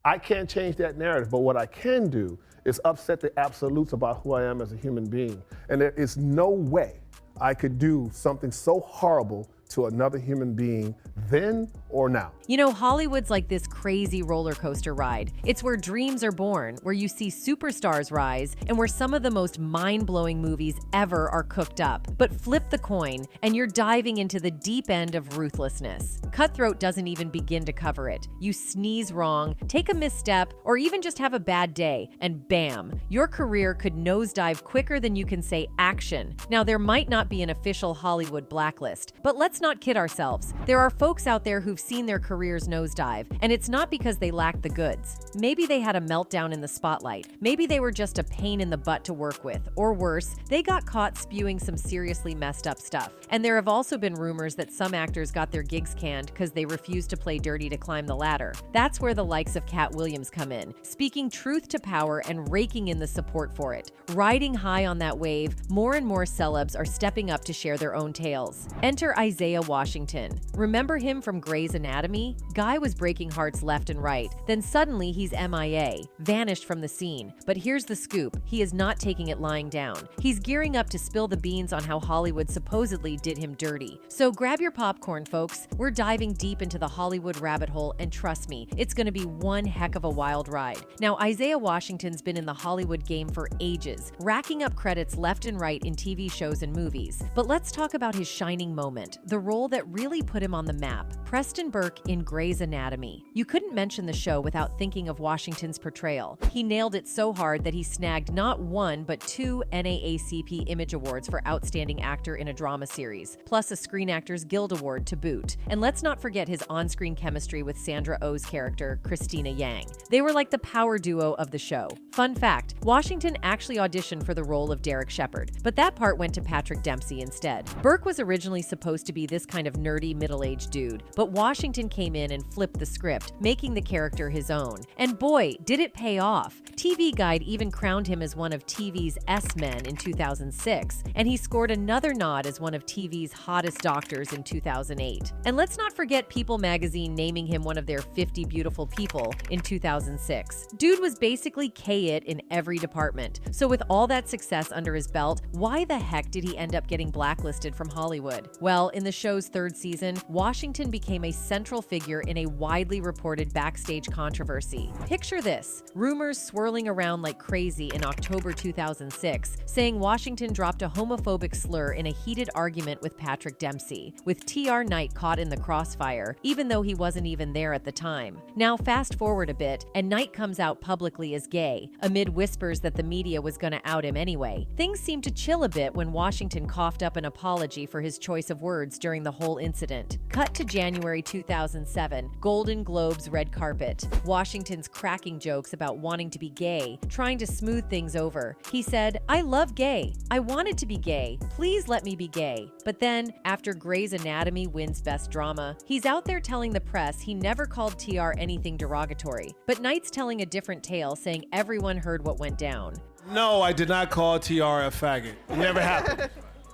I can't change that narrative, but what I can do is upset the absolutes about who I am as a human being. And there is no way I could do something so horrible to another human being then or now. You know, Hollywood's like this crazy roller coaster ride. It's where dreams are born, where you see superstars rise, and where some of the most mind-blowing movies ever are cooked up. But flip the coin, and you're diving into the deep end of ruthlessness. Cutthroat doesn't even begin to cover it. You sneeze wrong, take a misstep, or even just have a bad day, and bam, your career could nosedive quicker than you can say action. Now, there might not be an official Hollywood blacklist, but let's not kid ourselves. There are folks out there who've seen their careers nosedive, and it's not because they lack the goods. Maybe they had a meltdown in the spotlight. Maybe they were just a pain in the butt to work with. Or worse, they got caught spewing some seriously messed up stuff. And there have also been rumors that some actors got their gigs canned because they refused to play dirty to climb the ladder. That's where the likes of Cat Williams come in, speaking truth to power and raking in the support for it. Riding high on that wave, more and more celebs are stepping up to share their own tales. Enter Isaiah Washington. Remember him from Grey's Anatomy? Guy was breaking hearts left and right. Then suddenly he's MIA, vanished from the scene. But here's the scoop. He is not taking it lying down. He's gearing up to spill the beans on how Hollywood supposedly did him dirty. So grab your popcorn, folks. We're diving deep into the Hollywood rabbit hole, and trust me, it's going to be one heck of a wild ride. Now, Isaiah Washington's been in the Hollywood game for ages, racking up credits left and right in TV shows and movies. But let's talk about his shining moment, the role that really put him on the map. Preston Burke in Grey's Anatomy. You couldn't mention the show without thinking of Washington's portrayal. He nailed it so hard that he snagged not one, but 2 NAACP Image Awards for Outstanding Actor in a Drama Series, plus a Screen Actors Guild Award to boot. And let's not forget his on-screen chemistry with Sandra Oh's character, Christina Yang. They were like the power duo of the show. Fun fact, Washington actually auditioned for the role of Derek Shepherd, but that part went to Patrick Dempsey instead. Burke was originally supposed to be this kind of nerdy middle-aged dude, but Washington came in and flipped the script, making the character his own. And boy, did it pay off. TV Guide even crowned him as one of TV's S-Men in 2006, and he scored another nod as one of TV's hottest doctors in 2008. And let's not forget People magazine naming him one of their 50 beautiful people in 2006. Dude was basically K-it in every department. So with all that success under his belt, why the heck did he end up getting blacklisted from Hollywood? Well, in the show's 3rd season, Washington became a central figure in a widely reported backstage controversy. Picture this, rumors swirling around like crazy in October 2006, saying Washington dropped a homophobic slur in a heated argument with Patrick Dempsey, with TR Knight caught in the crossfire, even though he wasn't even there at the time. Now fast forward a bit, and Knight comes out publicly as gay, amid whispers that the media was gonna out him anyway. Things seemed to chill a bit when Washington coughed up an apology for his choice of words during the whole incident. Cut to January 2007, Golden Globes red carpet. Washington's cracking jokes about wanting to be gay, trying to smooth things over. He said, "I love gay. I wanted to be gay. Please let me be gay." But then, after Grey's Anatomy wins Best Drama, he's out there telling the press he never called TR anything derogatory. But Knight's telling a different tale, saying everyone heard what went down. No, I did not call TR a faggot. It never happened.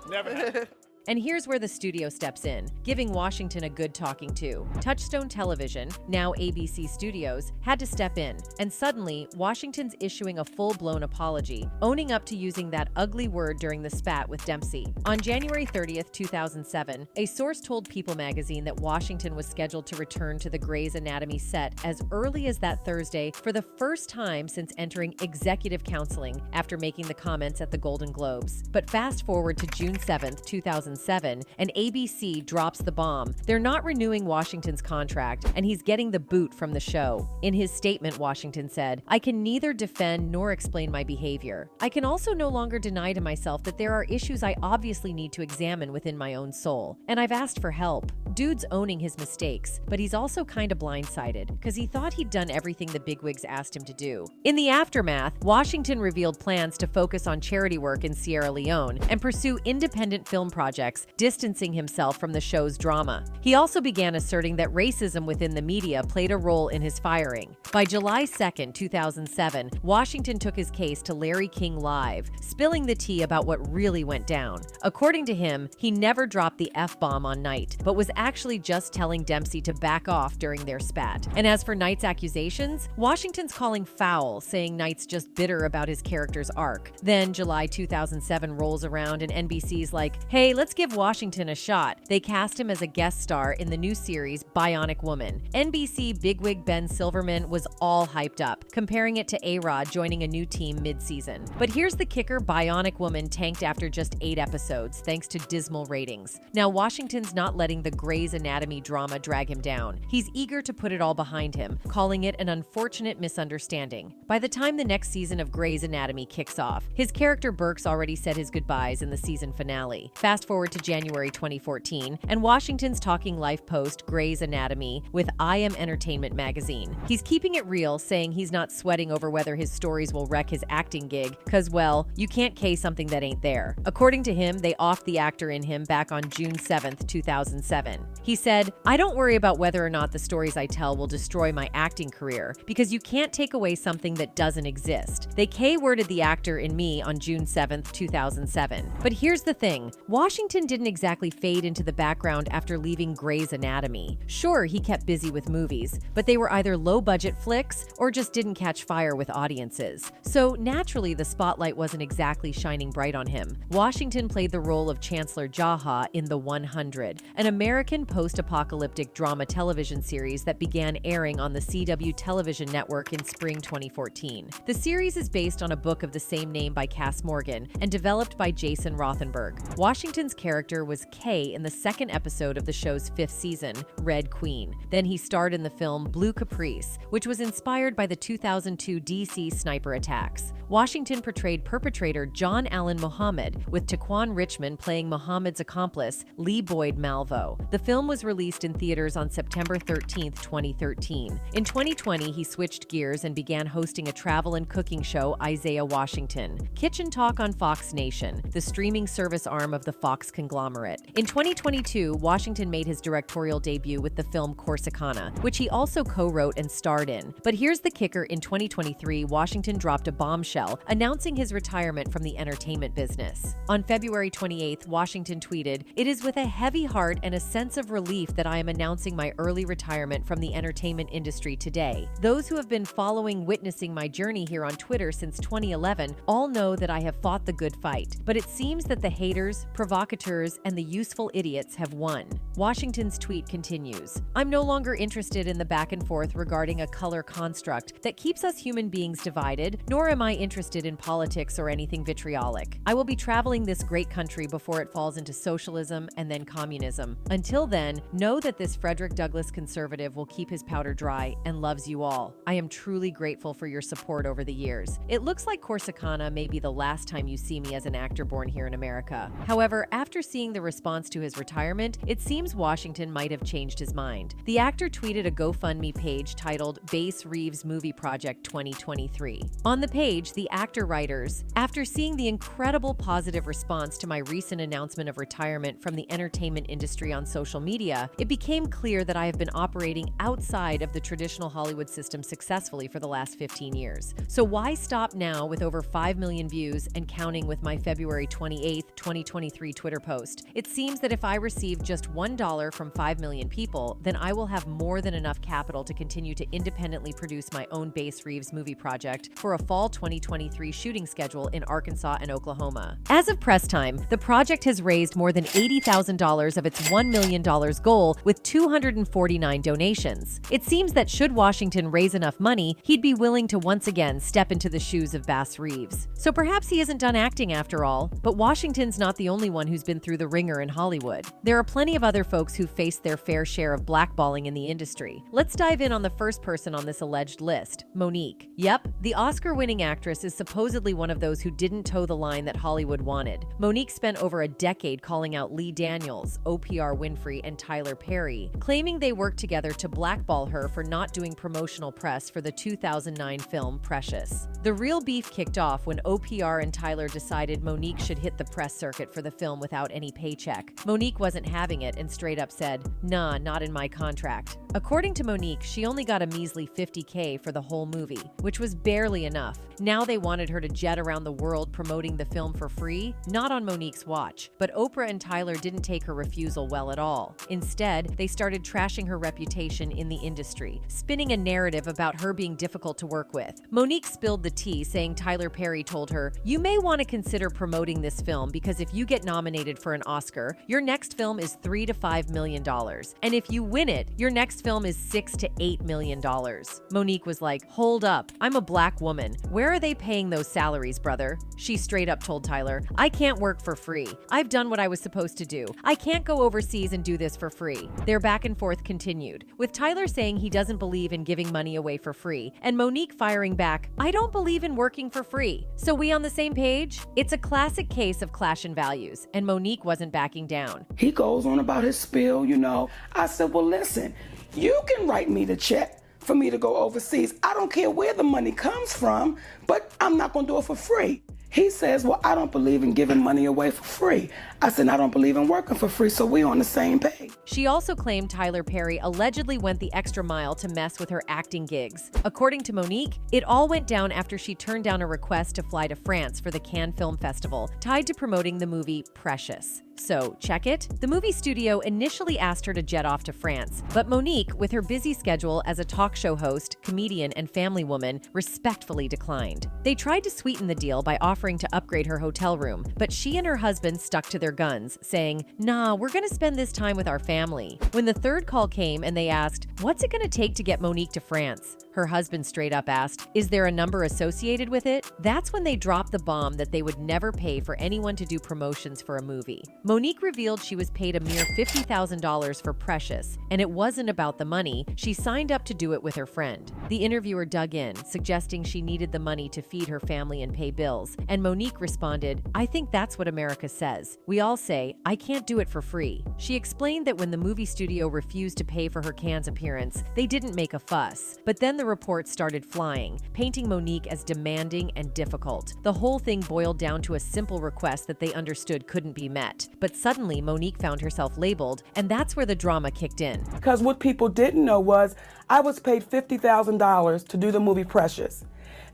Never happened. And here's where the studio steps in, giving Washington a good talking to. Touchstone Television, now ABC Studios, had to step in, and suddenly, Washington's issuing a full-blown apology, owning up to using that ugly word during the spat with Dempsey. On January 30th, 2007, a source told People magazine that Washington was scheduled to return to the Grey's Anatomy set as early as that Thursday for the first time since entering executive counseling after making the comments at the Golden Globes. But fast forward to June 7th, 2007, and ABC drops the bomb. They're not renewing Washington's contract, and he's getting the boot from the show. In his statement, Washington said, "I can neither defend nor explain my behavior. I can also no longer deny to myself that there are issues I obviously need to examine within my own soul, and I've asked for help." Dude's owning his mistakes, but he's also kinda blindsided, because he thought he'd done everything the bigwigs asked him to do. In the aftermath, Washington revealed plans to focus on charity work in Sierra Leone and pursue independent film projects projects, distancing himself from the show's drama. He also began asserting that racism within the media played a role in his firing. By July 2, 2007, Washington took his case to Larry King Live, spilling the tea about what really went down. According to him, he never dropped the F-bomb on Knight, but was actually just telling Dempsey to back off during their spat. And as for Knight's accusations, Washington's calling foul, saying Knight's just bitter about his character's arc. Then July 2007 rolls around and NBC's like, hey, let's give Washington a shot. They cast him as a guest star in the new series Bionic Woman. NBC bigwig Ben Silverman was all hyped up, comparing it to A-Rod joining a new team mid-season. But here's the kicker: Bionic Woman tanked after just 8 episodes, thanks to dismal ratings. Now Washington's not letting the Grey's Anatomy drama drag him down. He's eager to put it all behind him, calling it an unfortunate misunderstanding. By the time the next season of Grey's Anatomy kicks off, his character Burke's already said his goodbyes in the season finale. Fast forward to January 2014, and Washington's talking life post Grey's Anatomy with I Am Entertainment magazine. He's keeping it real, saying he's not sweating over whether his stories will wreck his acting gig, cause well, you can't K something that ain't there. According to him, they offed the actor in him back on June 7th, 2007. He said, I don't worry about whether or not the stories I tell will destroy my acting career, because you can't take away something that doesn't exist. They K-worded the actor in me on June 7th, 2007. But here's the thing, Washington didn't exactly fade into the background after leaving Grey's Anatomy. Sure, he kept busy with movies, but they were either low-budget flicks or just didn't catch fire with audiences. So naturally, the spotlight wasn't exactly shining bright on him. Washington played the role of Chancellor Jaha in The 100, an American post-apocalyptic drama television series that began airing on the CW television network in spring 2014. The series is based on a book of the same name by Cass Morgan and developed by Jason Rothenberg. Washington's character was Kay in the 2nd episode of the show's 5th season, Red Queen. Then he starred in the film Blue Caprice, which was inspired by the 2002 DC sniper attacks. Washington portrayed perpetrator John Allen Muhammad, with Taquan Richmond playing Muhammad's accomplice, Lee Boyd Malvo. The film was released in theaters on September 13, 2013. In 2020, he switched gears and began hosting a travel and cooking show, Isaiah Washington. Kitchen Talk on Fox Nation, the streaming service arm of the Fox conglomerate. In 2022, Washington made his directorial debut with the film Corsicana, which he also co-wrote and starred in. But here's the kicker: in 2023, Washington dropped a bombshell, announcing his retirement from the entertainment business. On February 28th, Washington tweeted, "It is with a heavy heart and a sense of relief that I am announcing my early retirement from the entertainment industry today. Those who have been witnessing my journey here on Twitter since 2011 all know that I have fought the good fight. But it seems that the haters, provocateurs, and the useful idiots have won." Washington's tweet continues, "I'm no longer interested in the back and forth regarding a color construct that keeps us human beings divided, nor am I interested in politics or anything vitriolic. I will be traveling this great country before it falls into socialism and then communism. Until then, know that this Frederick Douglass conservative will keep his powder dry and loves you all. I am truly grateful for your support over the years. It looks like Corsicana may be the last time you see me as an actor born here in America." However, after seeing the response to his retirement, it seems Washington might have changed his mind. The actor tweeted a GoFundMe page titled Bass Reeves Movie Project 2023. On the page, the actor writers, "After seeing the incredible positive response to my recent announcement of retirement from the entertainment industry on social media, it became clear that I have been operating outside of the traditional Hollywood system successfully for the last 15 years. So why stop now with over 5 million views and counting with my February 28th, 2023 Twitter post? It seems that if I receive just $1 from 5 million people, then I will have more than enough capital to continue to independently produce my own Bass Reeves movie project for a fall 2023 shooting schedule in Arkansas and Oklahoma." As of press time, the project has raised more than $80,000 of its $1 million goal with 249 donations. It seems that should Washington raise enough money, he'd be willing to once again step into the shoes of Bass Reeves. So perhaps he isn't done acting after all, but Washington's not the only one who's been through the ringer in Hollywood. There are plenty of other folks who faced their fair share of blackballing in the industry. Let's dive in on the first person on this alleged list, MoNique. Yep, the Oscar-winning actress is supposedly one of those who didn't toe the line that Hollywood wanted. MoNique spent over a decade calling out Lee Daniels, Oprah Winfrey, and Tyler Perry, claiming they worked together to blackball her for not doing promotional press for the 2009 film Precious. The real beef kicked off when OPR and Tyler decided MoNique should hit the press circuit for the film with without any paycheck. MoNique wasn't having it and straight up said, "Nah, not in my contract." According to MoNique, she only got a measly $50K for the whole movie, which was barely enough. Now they wanted her to jet around the world promoting the film for free, not on MoNique's watch. But Oprah and Tyler didn't take her refusal well at all. Instead, they started trashing her reputation in the industry, spinning a narrative about her being difficult to work with. MoNique spilled the tea, saying Tyler Perry told her, "You may want to consider promoting this film because if you get nominated for an Oscar, your next film is $3 to $5 million. And if you win it, your next film is $6 to $8 million. MoNique was like, "Hold up, I'm a black woman. Where are they paying those salaries, brother?" She straight up told Tyler, "I can't work for free. I've done what I was supposed to do. I can't go overseas and do this for free." Their back and forth continued, with Tyler saying he doesn't believe in giving money away for free, and MoNique firing back, "I don't believe in working for free. So we on the same page?" It's a classic case of clash in values, and MoNique wasn't backing down. He goes on about his spiel, I said, well, listen, you can write me the check for me to go overseas. I don't care where the money comes from, but I'm not going to do it for free. He says, well, I don't believe in giving money away for free. I said, I don't believe in working for free, so we're on the same page. She also claimed Tyler Perry allegedly went the extra mile to mess with her acting gigs. According to MoNique, it all went down after she turned down a request to fly to France for the Cannes Film Festival, tied to promoting the movie Precious. So, check it? The movie studio initially asked her to jet off to France, but MoNique, with her busy schedule as a talk show host, comedian, and family woman, respectfully declined. They tried to sweeten the deal by offering to upgrade her hotel room, but she and her husband stuck to their guns, saying, "Nah, we're gonna spend this time with our family." When the third call came and they asked, "What's it gonna take to get MoNique to France?" her husband straight up asked, "Is there a number associated with it?" That's when they dropped the bomb that they would never pay for anyone to do promotions for a movie. MoNique revealed she was paid a mere $50,000 for Precious, and it wasn't about the money. She signed up to do it with her friend. The interviewer dug in, suggesting she needed the money to feed her family and pay bills, and MoNique responded, "I think that's what America says. We all say, I can't do it for free." She explained that when the movie studio refused to pay for her Cannes appearance, they didn't make a fuss. But then the reports started flying, painting MoNique as demanding and difficult. The whole thing boiled down to a simple request that they understood couldn't be met. But suddenly, MoNique found herself labeled, and that's where the drama kicked in. Because what people didn't know was I was paid $50,000 to do the movie Precious.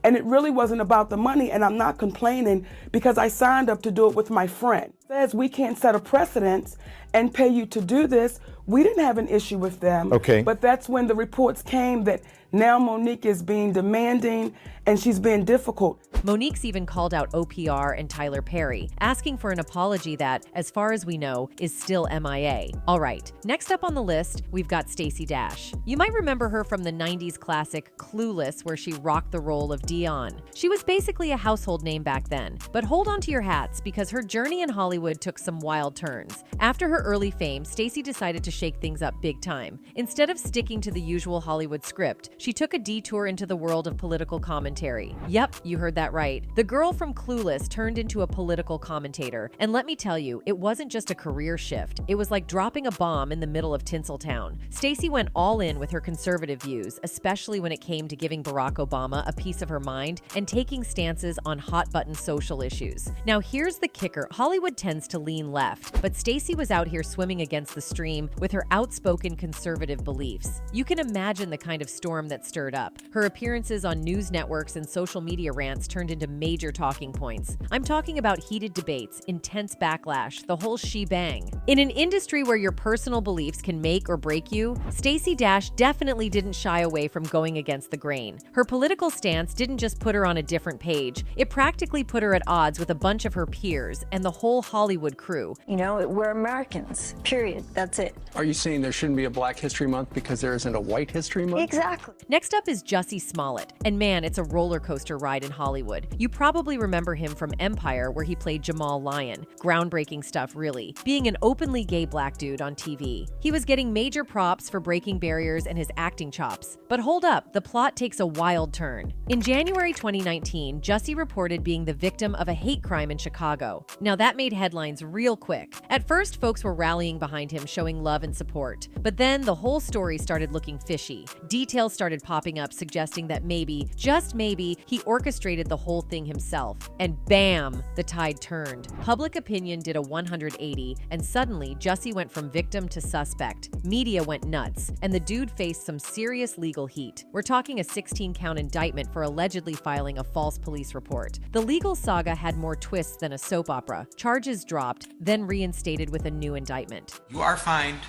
And it really wasn't about the money, and I'm not complaining because I signed up to do it with my friend. It says we can't set a precedence and pay you to do this. We didn't have an issue with them. Okay. But that's when the reports came that now MoNique is being demanding and she's being difficult. MoNique's even called out OPR and Tyler Perry, asking for an apology that, as far as we know, is still MIA. All right, next up on the list, we've got Stacey Dash. You might remember her from the 90s classic Clueless, where she rocked the role of Dion. She was basically a household name back then, but hold on to your hats because her journey in Hollywood took some wild turns. After her early fame, Stacey decided to shake things up big time. Instead of sticking to the usual Hollywood script, she took a detour into the world of political commentary. Yep, you heard that right. The girl from Clueless turned into a political commentator, and let me tell you, it wasn't just a career shift. It was like dropping a bomb in the middle of Tinseltown. Stacey went all in with her conservative views, especially when it came to giving Barack Obama a piece of her mind and taking stances on hot-button social issues. Now here's the kicker. Hollywood tends to lean left, but Stacey was out here swimming against the stream with her outspoken conservative beliefs. You can imagine the kind of storm that stirred up. Her appearances on news networks and social media rants turned into major talking points. I'm talking about heated debates, intense backlash, the whole shebang. In an industry where your personal beliefs can make or break you, Stacey Dash definitely didn't shy away from going against the grain. Her political stance didn't just put her on a different page, it practically put her at odds with a bunch of her peers and the whole Hollywood crew. You know, we're Americans, period. That's it. Are you saying there shouldn't be a Black History Month because there isn't a White History Month? Exactly. Next up is Jussie Smollett, and man, it's a roller coaster ride in Hollywood. You probably remember him from Empire, where he played Jamal Lyon. Groundbreaking stuff, really. Being an openly gay black dude on TV. He was getting major props for breaking barriers and his acting chops. But hold up, the plot takes a wild turn. In January 2019, Jussie reported being the victim of a hate crime in Chicago. Now that made headlines real quick. At first, folks were rallying behind him, showing love and support. But then the whole story started looking fishy. Details started started popping up suggesting that maybe, just maybe, he orchestrated the whole thing himself. And bam, the tide turned. Public opinion did a 180, and suddenly Jussie went from victim to suspect. Media went nuts, and the dude faced some serious legal heat. We're talking a 16-count indictment for allegedly filing a false police report. The legal saga had more twists than a soap opera. Charges dropped, then reinstated with a new indictment. You are fined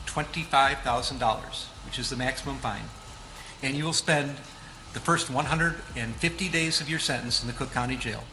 $25,000, which is the maximum fine, and you will spend the first 150 days of your sentence in the Cook County Jail,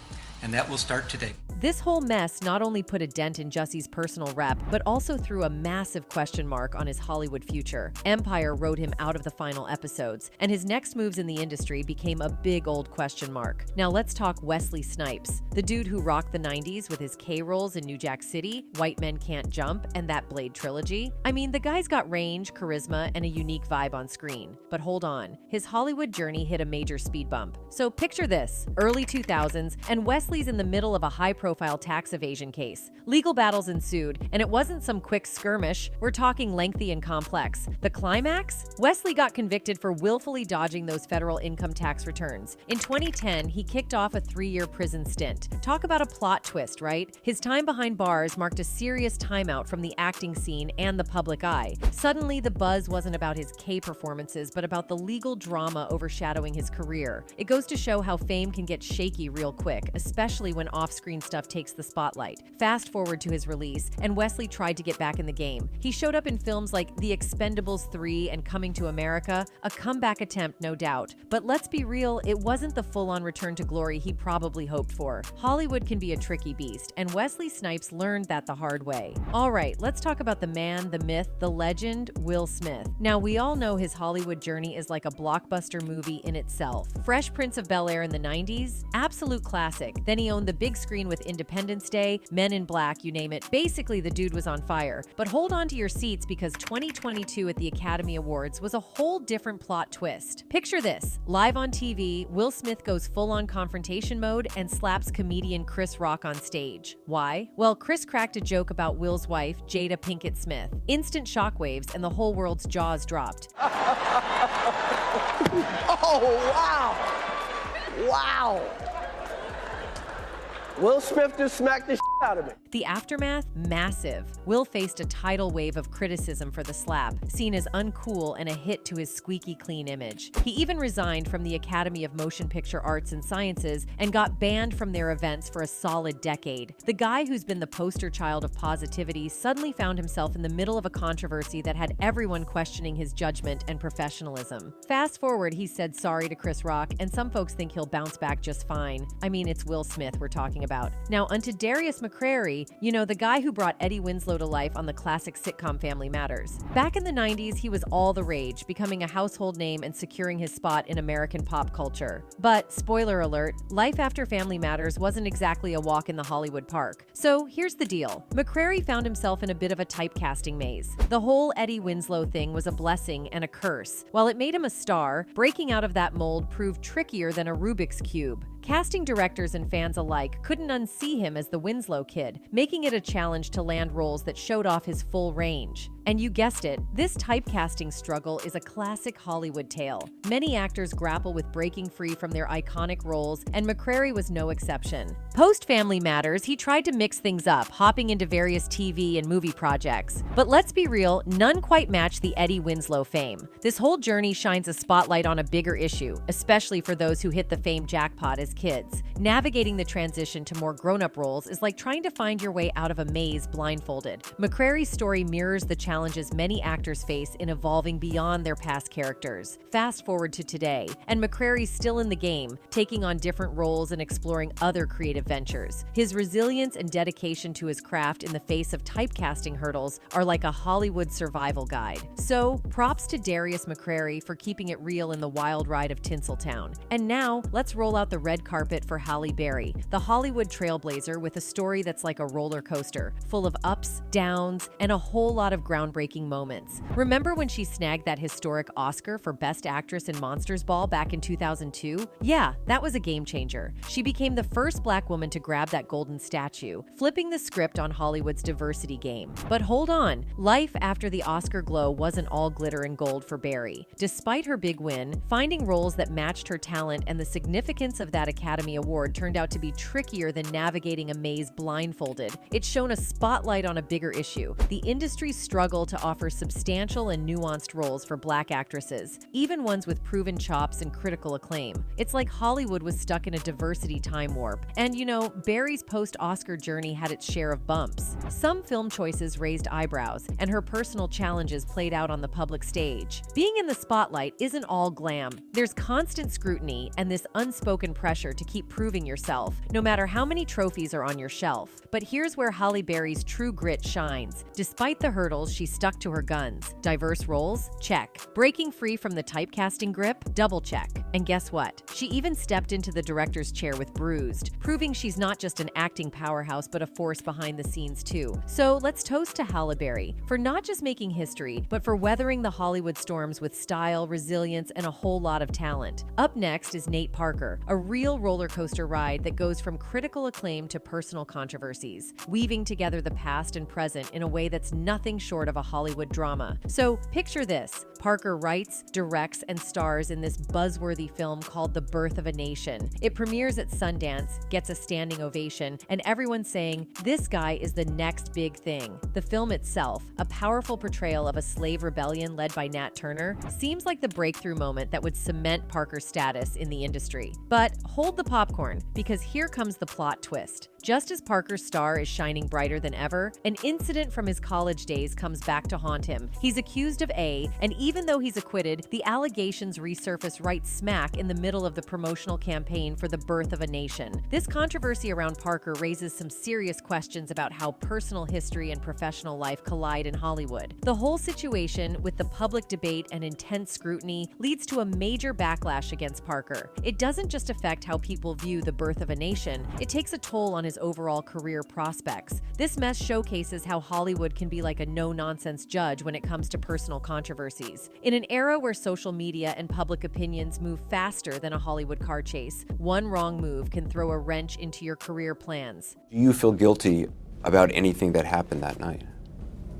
and that will start today. This whole mess not only put a dent in Jussie's personal rep, but also threw a massive question mark on his Hollywood future. Empire wrote him out of the final episodes, and his next moves in the industry became a big old question mark. Now let's talk Wesley Snipes, the dude who rocked the 90s with his K-roles in New Jack City, White Men Can't Jump, and that Blade trilogy. I mean, the guy's got range, charisma, and a unique vibe on screen. But hold on, his Hollywood journey hit a major speed bump. So picture this, early 2000s, and Wesley's in the middle of a high-profile tax evasion case. Legal battles ensued, and it wasn't some quick skirmish. We're talking lengthy and complex. The climax? Wesley got convicted for willfully dodging those federal income tax returns. In 2010, he kicked off a 3-year prison stint. Talk about a plot twist, right? His time behind bars marked a serious timeout from the acting scene and the public eye. Suddenly, the buzz wasn't about his K performances, but about the legal drama overshadowing his career. It goes to show how fame can get shaky real quick, especially when off-screen stuff takes the spotlight. Fast forward to his release, and Wesley tried to get back in the game. He showed up in films like The Expendables 3 and Coming to America, a comeback attempt, no doubt. But let's be real, it wasn't the full-on return to glory he probably hoped for. Hollywood can be a tricky beast, and Wesley Snipes learned that the hard way. All right, let's talk about the man, the myth, the legend, Will Smith. Now, we all know his Hollywood journey is like a blockbuster movie in itself. Fresh Prince of Bel-Air in the 90s? Absolute classic. Then he owned the big screen with Independence Day, Men in Black, you name it. Basically, the dude was on fire. But hold on to your seats because 2022 at the Academy Awards was a whole different plot twist. Picture this. Live on TV, Will Smith goes full-on confrontation mode and slaps comedian Chris Rock on stage. Why? Well, Chris cracked a joke about Will's wife, Jada Pinkett Smith. Instant shockwaves and the whole world's jaws dropped. Oh, wow. Wow. Will Smith just smacked the shit out of me. The aftermath? Massive. Will faced a tidal wave of criticism for the slap, seen as uncool and a hit to his squeaky clean image. He even resigned from the Academy of Motion Picture Arts and Sciences and got banned from their events for a solid decade. The guy who's been the poster child of positivity suddenly found himself in the middle of a controversy that had everyone questioning his judgment and professionalism. Fast forward, he said sorry to Chris Rock, and some folks think he'll bounce back just fine. I mean, it's Will Smith we're talking about. Now, onto Darius McCreary, you know, the guy who brought Eddie Winslow to life on the classic sitcom Family Matters. Back in the 90s, he was all the rage, becoming a household name and securing his spot in American pop culture. But, spoiler alert, life after Family Matters wasn't exactly a walk in the Hollywood park. So, here's the deal. McCreary found himself in a bit of a typecasting maze. The whole Eddie Winslow thing was a blessing and a curse. While it made him a star, breaking out of that mold proved trickier than a Rubik's Cube. Casting directors and fans alike couldn't unsee him as the Winslow Kid, making it a challenge to land roles that showed off his full range. And you guessed it, this typecasting struggle is a classic Hollywood tale. Many actors grapple with breaking free from their iconic roles, and McCreary was no exception. Post-Family Matters, he tried to mix things up, hopping into various TV and movie projects. But let's be real, none quite match the Eddie Winslow fame. This whole journey shines a spotlight on a bigger issue, especially for those who hit the fame jackpot as kids. Navigating the transition to more grown-up roles is like trying to find your way out of a maze blindfolded. McCreary's story mirrors the challenges many actors face in evolving beyond their past characters. Fast forward to today, and McCreary's still in the game, taking on different roles and exploring other creative ventures. His resilience and dedication to his craft in the face of typecasting hurdles are like a Hollywood survival guide. So, props to Darius McCreary for keeping it real in the wild ride of Tinseltown. And now, let's roll out the red carpet for Halle Berry, the Hollywood trailblazer with a story that's like a roller coaster, full of ups, downs, and a whole lot of ground groundbreaking moments. Remember when she snagged that historic Oscar for Best Actress in Monsters Ball back in 2002? Yeah, that was a game changer. She became the first Black woman to grab that golden statue, flipping the script on Hollywood's diversity game. But hold on, life after the Oscar glow wasn't all glitter and gold for Barry. Despite her big win, finding roles that matched her talent and the significance of that Academy Award turned out to be trickier than navigating a maze blindfolded. It shone a spotlight on a bigger issue: the industry's struggle to offer substantial and nuanced roles for Black actresses, even ones with proven chops and critical acclaim. It's like Hollywood was stuck in a diversity time warp. And you know, Barry's post-Oscar journey had its share of bumps. Some film choices raised eyebrows, and her personal challenges played out on the public stage. Being in the spotlight isn't all glam. There's constant scrutiny and this unspoken pressure to keep proving yourself, no matter how many trophies are on your shelf. But here's where Halle Berry's true grit shines. Despite the hurdles, she stuck to her guns. Diverse roles? Check. Breaking free from the typecasting grip? Double check. And guess what? She even stepped into the director's chair with Bruised, proving she's not just an acting powerhouse but a force behind the scenes too. So let's toast to Halle Berry for not just making history, but for weathering the Hollywood storms with style, resilience, and a whole lot of talent. Up next is Nate Parker, a real roller coaster ride that goes from critical acclaim to personal controversies, weaving together the past and present in a way that's nothing short of a Hollywood drama. So picture this: Parker writes, directs, and stars in this buzzworthy film called The Birth of a Nation. It premieres at Sundance, gets a standing ovation, and everyone's saying, this guy is the next big thing. The film itself, a powerful portrayal of a slave rebellion led by Nat Turner, seems like the breakthrough moment that would cement Parker's status in the industry. But hold the popcorn, because here comes the plot twist. Just as Parker's star is shining brighter than ever, an incident from his college days comes back to haunt him. He's accused of A, and even though he's acquitted, the allegations resurface right smack in the middle of the promotional campaign for The Birth of a Nation. This controversy around Parker raises some serious questions about how personal history and professional life collide in Hollywood. The whole situation, with the public debate and intense scrutiny, leads to a major backlash against Parker. It doesn't just affect how people view The Birth of a Nation, it takes a toll on his overall career prospects. This mess showcases how Hollywood can be like a no-nonsense judge when it comes to personal controversies. In an era where social media and public opinions move faster than a Hollywood car chase, one wrong move can throw a wrench into your career plans. Do you feel guilty about anything that happened that night?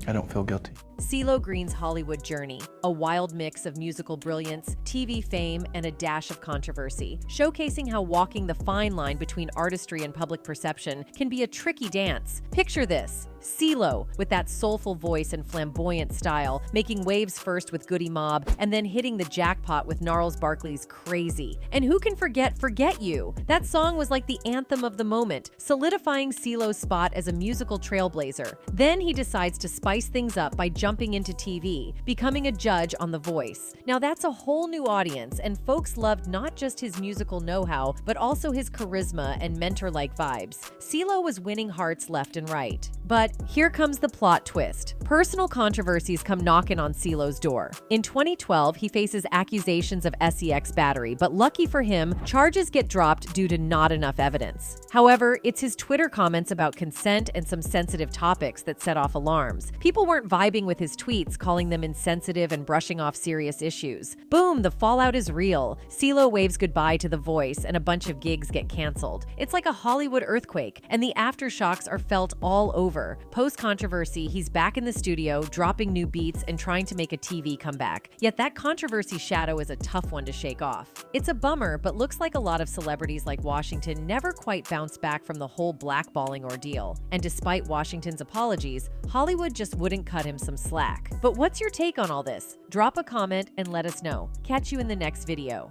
I don't feel guilty. CeeLo Green's Hollywood journey, a wild mix of musical brilliance, TV fame, and a dash of controversy, showcasing how walking the fine line between artistry and public perception can be a tricky dance. Picture this: CeeLo, with that soulful voice and flamboyant style, making waves first with Goody Mob, and then hitting the jackpot with Gnarls Barkley's Crazy. And who can forget Forget You? That song was like the anthem of the moment, solidifying CeeLo's spot as a musical trailblazer. Then he decides to spice things up by jumping into TV, becoming a judge on The Voice. Now that's a whole new audience, and folks loved not just his musical know-how, but also his charisma and mentor-like vibes. CeeLo was winning hearts left and right. But here comes the plot twist. Personal controversies come knocking on CeeLo's door. In 2012, he faces accusations of sex battery, but lucky for him, charges get dropped due to not enough evidence. However, it's his Twitter comments about consent and some sensitive topics that set off alarms. People weren't vibing with his tweets, calling them insensitive and brushing off serious issues. Boom, the fallout is real. CeeLo waves goodbye to The Voice, and a bunch of gigs get canceled. It's like a Hollywood earthquake, and the aftershocks are felt all over. Post-controversy, he's back in the studio, dropping new beats and trying to make a TV comeback. Yet that controversy shadow is a tough one to shake off. It's a bummer, but looks like a lot of celebrities like Washington never quite bounced back from the whole blackballing ordeal. And despite Washington's apologies, Hollywood just wouldn't cut him some slack. But what's your take on all this? Drop a comment and let us know. Catch you in the next video.